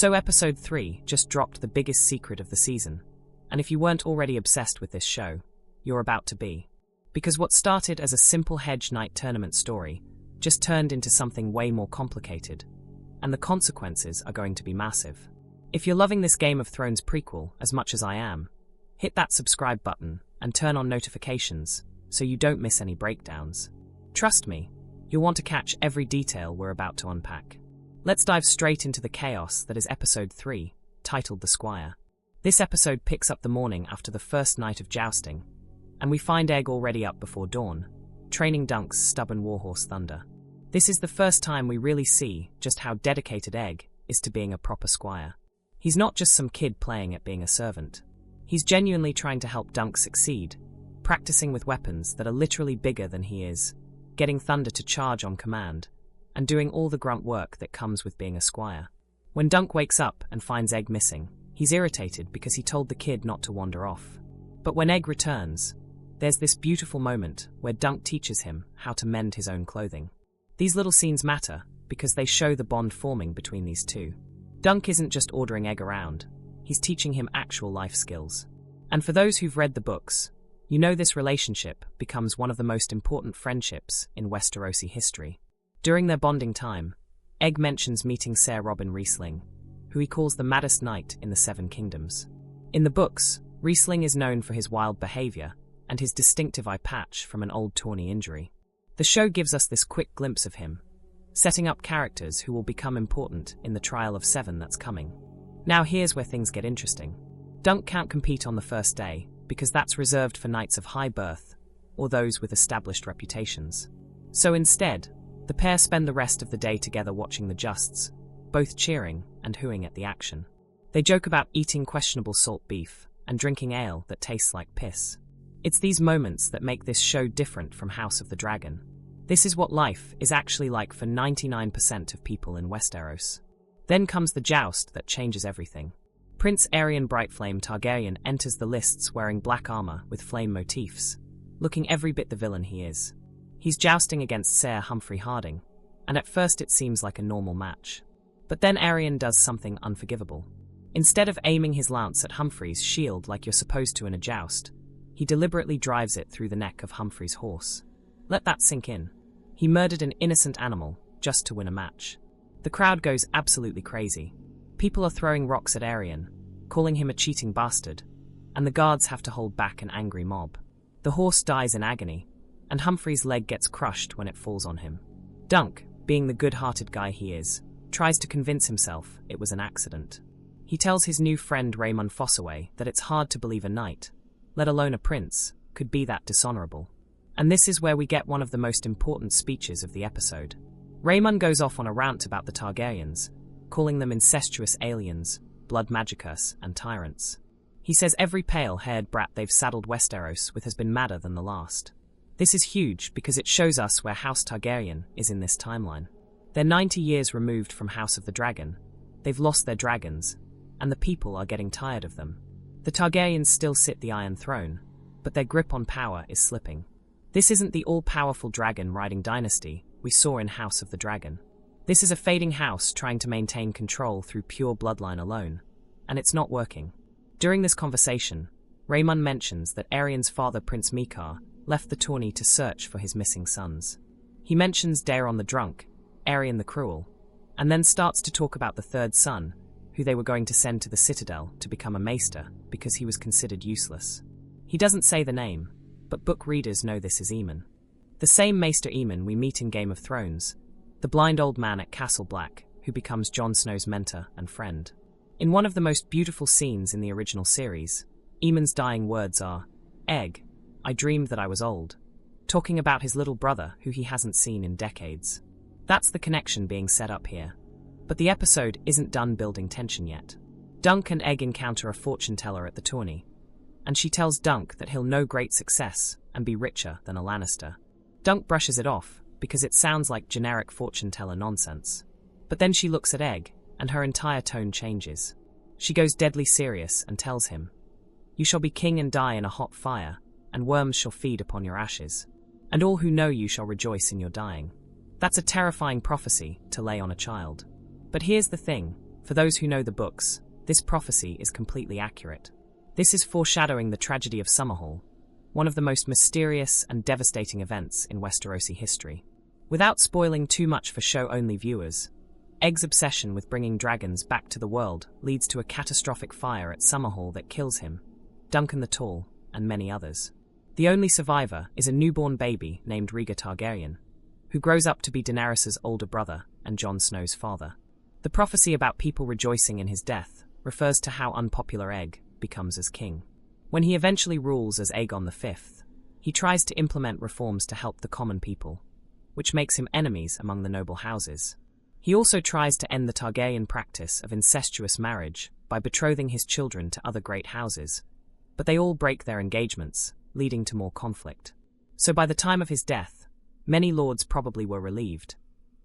So episode 3 just dropped the biggest secret of the season, and if you weren't already obsessed with this show, you're about to be. Because what started as a simple Hedge Knight tournament story just turned into something way more complicated, and the consequences are going to be massive. If you're loving this Game of Thrones prequel as much as I am, hit that subscribe button and turn on notifications so you don't miss any breakdowns. Trust me, you'll want to catch every detail we're about to unpack. Let's dive straight into the chaos that is episode 3, titled The Squire. This episode picks up the morning after the first night of jousting, and we find Egg already up before dawn, training Dunk's stubborn warhorse Thunder. This is the first time we really see just how dedicated Egg is to being a proper squire. He's not just some kid playing at being a servant. He's genuinely trying to help Dunk succeed, practicing with weapons that are literally bigger than he is, getting Thunder to charge on command, and doing all the grunt work that comes with being a squire. When Dunk wakes up and finds Egg missing, he's irritated because he told the kid not to wander off. But when Egg returns, there's this beautiful moment where Dunk teaches him how to mend his own clothing. These little scenes matter because they show the bond forming between these two. Dunk isn't just ordering Egg around, he's teaching him actual life skills. And for those who've read the books, you know this relationship becomes one of the most important friendships in Westerosi history. During their bonding time, Egg mentions meeting Ser Robin Riesling, who he calls the maddest knight in the Seven Kingdoms. In the books, Riesling is known for his wild behavior and his distinctive eye patch from an old tawny injury. The show gives us this quick glimpse of him, setting up characters who will become important in the Trial of Seven that's coming. Now here's where things get interesting. Dunk can't compete on the first day because that's reserved for knights of high birth or those with established reputations. So instead, the pair spend the rest of the day together watching the Jousts, both cheering and hooing at the action. They joke about eating questionable salt beef and drinking ale that tastes like piss. It's these moments that make this show different from House of the Dragon. This is what life is actually like for 99% of people in Westeros. Then comes the joust that changes everything. Prince Aerion Brightflame Targaryen enters the lists wearing black armor with flame motifs, looking every bit the villain he is. He's jousting against Ser Humphrey Harding, and at first it seems like a normal match. But then Aerion does something unforgivable. Instead of aiming his lance at Humphrey's shield like you're supposed to in a joust, he deliberately drives it through the neck of Humphrey's horse. Let that sink in. He murdered an innocent animal just to win a match. The crowd goes absolutely crazy. People are throwing rocks at Aerion, calling him a cheating bastard, and the guards have to hold back an angry mob. The horse dies in agony, and Humphrey's leg gets crushed when it falls on him. Dunk, being the good-hearted guy he is, tries to convince himself it was an accident. He tells his new friend Raymun Fossaway that it's hard to believe a knight, let alone a prince, could be that dishonorable. And this is where we get one of the most important speeches of the episode. Raymun goes off on a rant about the Targaryens, calling them incestuous aliens, blood magicus, and tyrants. He says every pale-haired brat they've saddled Westeros with has been madder than the last. This is huge because it shows us where House Targaryen is in this timeline. They're 90 years removed from House of the Dragon, they've lost their dragons, and the people are getting tired of them. The Targaryens still sit the Iron Throne, but their grip on power is slipping. This isn't the all-powerful dragon-riding dynasty we saw in House of the Dragon. This is a fading house trying to maintain control through pure bloodline alone, and it's not working. During this conversation, Raymun mentions that Aerion's father Prince Mikar left the tourney to search for his missing sons. He mentions Daeron the Drunk, Aerion the Cruel, and then starts to talk about the third son, who they were going to send to the Citadel to become a Maester because he was considered useless. He doesn't say the name, but book readers know this is Aemon. The same Maester Aemon we meet in Game of Thrones, the blind old man at Castle Black who becomes Jon Snow's mentor and friend. In one of the most beautiful scenes in the original series, Aemon's dying words are, "Egg, I dreamed that I was old," talking about his little brother who he hasn't seen in decades. That's the connection being set up here. But the episode isn't done building tension yet. Dunk and Egg encounter a fortune teller at the tourney, and she tells Dunk that he'll know great success and be richer than a Lannister. Dunk brushes it off because it sounds like generic fortune teller nonsense. But then she looks at Egg, and her entire tone changes. She goes deadly serious and tells him, "You shall be king and die in a hot fire, and worms shall feed upon your ashes, and all who know you shall rejoice in your dying." That's a terrifying prophecy to lay on a child. But here's the thing, For those who know the books, this prophecy is completely accurate. This is foreshadowing the Tragedy of Summerhall, one of the most mysterious and devastating events in Westerosi history. Without spoiling too much for show-only viewers, Egg's obsession with bringing dragons back to the world leads to a catastrophic fire at Summerhall that kills him, Duncan the Tall, and many others. The only survivor is a newborn baby named Rhaegar Targaryen, who grows up to be Daenerys' older brother and Jon Snow's father. The prophecy about people rejoicing in his death refers to how unpopular Egg becomes as king. When he eventually rules as Aegon V, he tries to implement reforms to help the common people, which makes him enemies among the noble houses. He also tries to end the Targaryen practice of incestuous marriage by betrothing his children to other great houses, but they all break their engagements, leading to more conflict. So by the time of his death, many lords probably were relieved,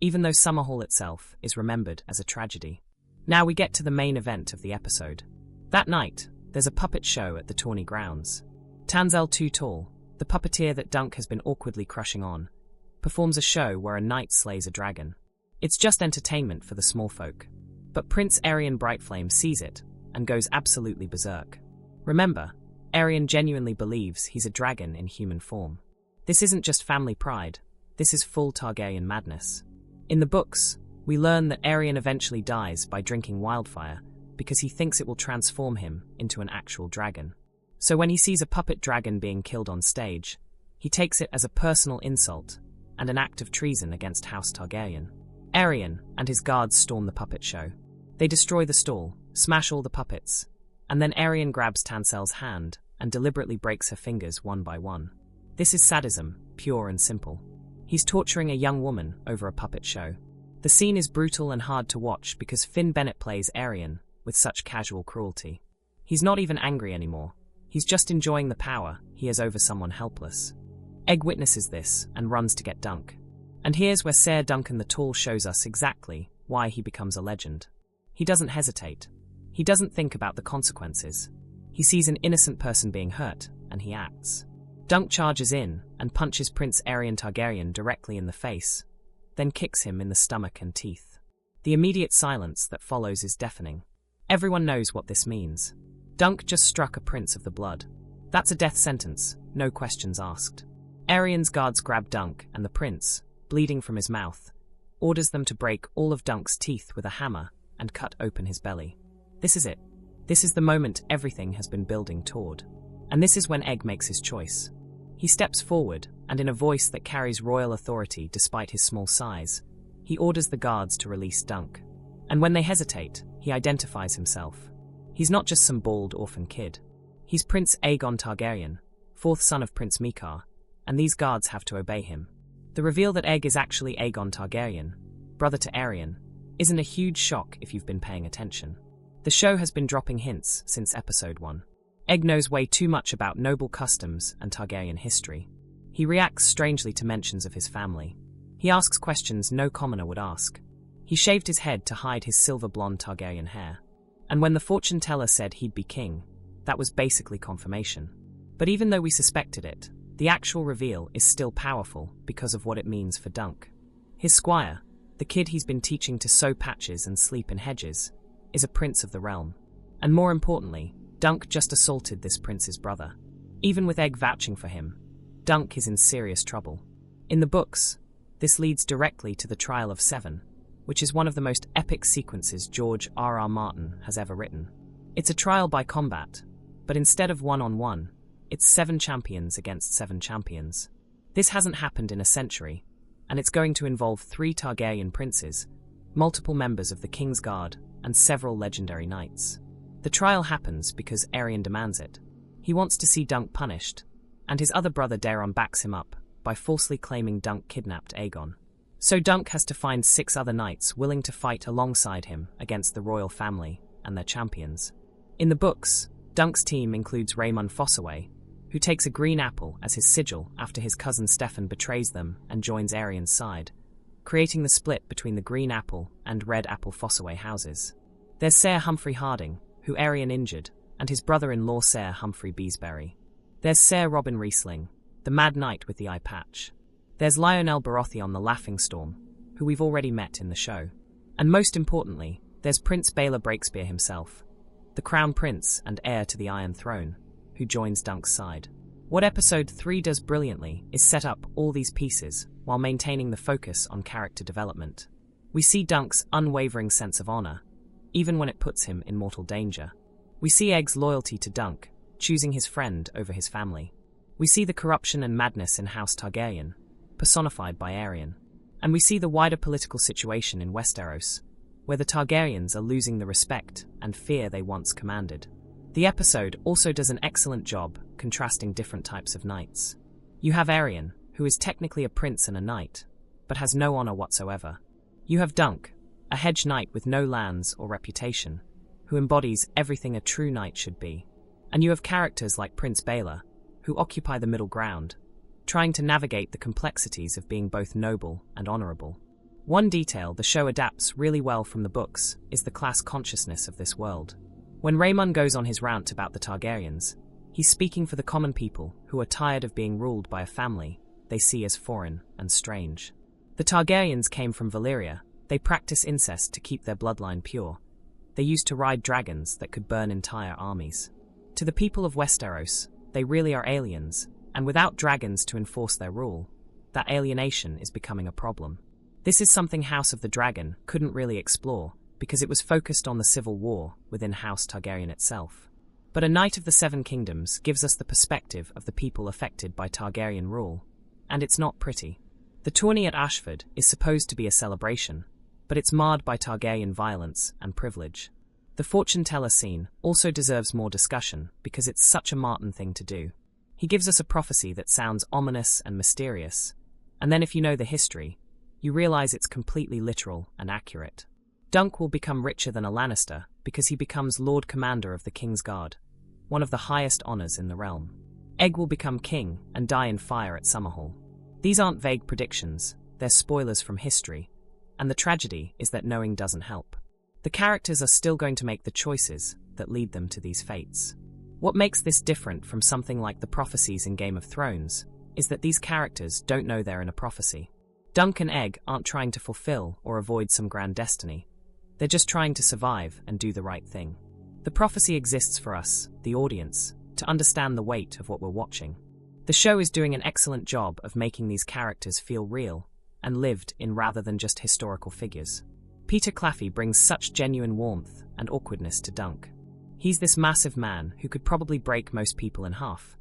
even though Summerhall itself is remembered as a tragedy. Now we get to the main event of the episode. That night, there's a puppet show at the Tawny Grounds. Tanselle Too Tall, the puppeteer that Dunk has been awkwardly crushing on, performs a show where a knight slays a dragon. It's just entertainment for the small folk. But Prince Aerion Brightflame sees it and goes absolutely berserk. Remember, Aerion genuinely believes he's a dragon in human form. This isn't just family pride, this is full Targaryen madness. In the books, we learn that Aerion eventually dies by drinking wildfire because he thinks it will transform him into an actual dragon. So when he sees a puppet dragon being killed on stage, he takes it as a personal insult and an act of treason against House Targaryen. Aerion and his guards storm the puppet show. They destroy the stall, smash all the puppets, and then Aerion grabs Tanselle's hand and deliberately breaks her fingers one by one. This is sadism, pure and simple. He's torturing a young woman over a puppet show. The scene is brutal and hard to watch because Finn Bennett plays Aerion with such casual cruelty. He's not even angry anymore. He's just enjoying the power he has over someone helpless. Egg witnesses this and runs to get Dunk. And here's where Ser Duncan the Tall shows us exactly why he becomes a legend. He doesn't hesitate. He doesn't think about the consequences. He sees an innocent person being hurt, and he acts. Dunk charges in and punches Prince Aerion Targaryen directly in the face, then kicks him in the stomach and teeth. The immediate silence that follows is deafening. Everyone knows what this means. Dunk just struck a prince of the blood. That's a death sentence, no questions asked. Aerion's guards grab Dunk, and the prince, bleeding from his mouth, orders them to break all of Dunk's teeth with a hammer and cut open his belly. This is it. This is the moment everything has been building toward. And this is when Egg makes his choice. He steps forward, and in a voice that carries royal authority despite his small size, he orders the guards to release Dunk. And when they hesitate, he identifies himself. He's not just some bald orphan kid. He's Prince Aegon Targaryen, fourth son of Prince Mikar, and these guards have to obey him. The reveal that Egg is actually Aegon Targaryen, brother to Aerion, isn't a huge shock if you've been paying attention. The show has been dropping hints since episode 1. Egg knows way too much about noble customs and Targaryen history. He reacts strangely to mentions of his family. He asks questions no commoner would ask. He shaved his head to hide his silver-blonde Targaryen hair. And when the fortune teller said he'd be king, that was basically confirmation. But even though we suspected it, the actual reveal is still powerful because of what it means for Dunk. His squire, the kid he's been teaching to sew patches and sleep in hedges, is a prince of the realm. And more importantly, Dunk just assaulted this prince's brother. Even with Egg vouching for him, Dunk is in serious trouble. In the books, this leads directly to the Trial of Seven, which is one of the most epic sequences George R.R. Martin has ever written. It's a trial by combat, but instead of one-on-one, it's 7 champions against 7 champions. This hasn't happened in a century, and it's going to involve 3 Targaryen princes, multiple members of the King's Guard, and several legendary knights. The trial happens because Aerion demands it. He wants to see Dunk punished, and his other brother Daeron backs him up by falsely claiming Dunk kidnapped Aegon. So Dunk has to find 6 other knights willing to fight alongside him against the royal family and their champions. In the books, Dunk's team includes Raymun Fossaway, who takes a green apple as his sigil after his cousin Stefan betrays them and joins Aerion's side, creating the split between the green apple and red apple Fossaway houses. There's Ser Humphrey Harding, who Aerion injured, and his brother-in-law Ser Humphrey Beesbury. There's Ser Robin Riesling, the mad knight with the eye patch. There's Lionel Baratheon the Laughing Storm, who we've already met in the show. And most importantly, There's Prince Baelor Breakspear himself, the Crown Prince and heir to the Iron Throne, who joins Dunk's side. What Episode 3 does brilliantly is set up all these pieces while maintaining the focus on character development. We see Dunk's unwavering sense of honor, even when it puts him in mortal danger. We see Egg's loyalty to Dunk, choosing his friend over his family. We see the corruption and madness in House Targaryen, personified by Aerion. And we see the wider political situation in Westeros, where the Targaryens are losing the respect and fear they once commanded. The episode also does an excellent job contrasting different types of knights. You have Aerion, who is technically a prince and a knight, but has no honor whatsoever. You have Dunk, a hedge knight with no lands or reputation, who embodies everything a true knight should be. And you have characters like Prince Baelor, who occupy the middle ground, trying to navigate the complexities of being both noble and honorable. One detail the show adapts really well from the books is the class consciousness of this world. When Raymun goes on his rant about the Targaryens, he's speaking for the common people who are tired of being ruled by a family they see as foreign and strange. The Targaryens came from Valyria. They practice incest to keep their bloodline pure. They used to ride dragons that could burn entire armies. To the people of Westeros, they really are aliens, and without dragons to enforce their rule, that alienation is becoming a problem. This is something House of the Dragon couldn't really explore because it was focused on the civil war within House Targaryen itself. But A Knight of the Seven Kingdoms gives us the perspective of the people affected by Targaryen rule, and it's not pretty. The tourney at Ashford is supposed to be a celebration, but it's marred by Targaryen violence and privilege. The fortune teller scene also deserves more discussion because it's such a Martin thing to do. He gives us a prophecy that sounds ominous and mysterious, and then if you know the history, you realize it's completely literal and accurate. Dunk will become richer than a Lannister because he becomes Lord Commander of the King's Guard, one of the highest honors in the realm. Egg will become king and die in fire at Summerhall. These aren't vague predictions, they're spoilers from history, and the tragedy is that knowing doesn't help. The characters are still going to make the choices that lead them to these fates. What makes this different from something like the prophecies in Game of Thrones is that these characters don't know they're in a prophecy. Dunk and Egg aren't trying to fulfill or avoid some grand destiny. They're just trying to survive and do the right thing. The prophecy exists for us, the audience, to understand the weight of what we're watching. The show is doing an excellent job of making these characters feel real and lived in rather than just historical figures. Peter Claffey brings such genuine warmth and awkwardness to Dunk. He's this massive man who could probably break most people in half,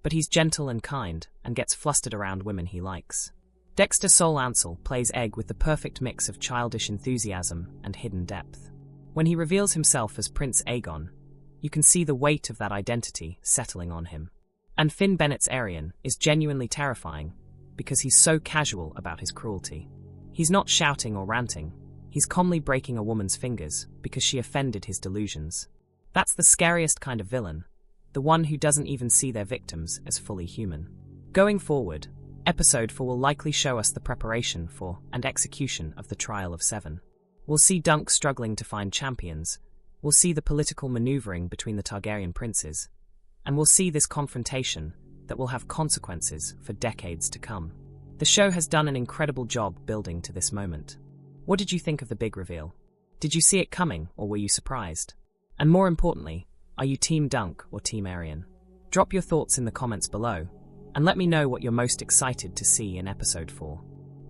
but he's gentle and kind and gets flustered around women he likes. Dexter Ansel plays Egg with the perfect mix of childish enthusiasm and hidden depth. When he reveals himself as Prince Aegon, you can see the weight of that identity settling on him. And Finn Bennett's Aerion is genuinely terrifying because he's so casual about his cruelty. He's not shouting or ranting. He's calmly breaking a woman's fingers because she offended his delusions. That's the scariest kind of villain, the one who doesn't even see their victims as fully human. Going forward, Episode 4 will likely show us the preparation for and execution of the Trial of Seven. We'll see Dunk struggling to find champions, we'll see the political maneuvering between the Targaryen princes, and we'll see this confrontation that will have consequences for decades to come. The show has done an incredible job building to this moment. What did you think of the big reveal? Did you see it coming, or were you surprised? And more importantly, are you Team Dunk or Team Aerion? Drop your thoughts in the comments below, and let me know what you're most excited to see in Episode 4.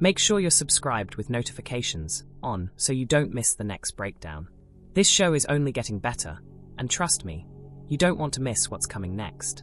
Make sure you're subscribed with notifications on so you don't miss the next breakdown. This show is only getting better, and trust me, you don't want to miss what's coming next.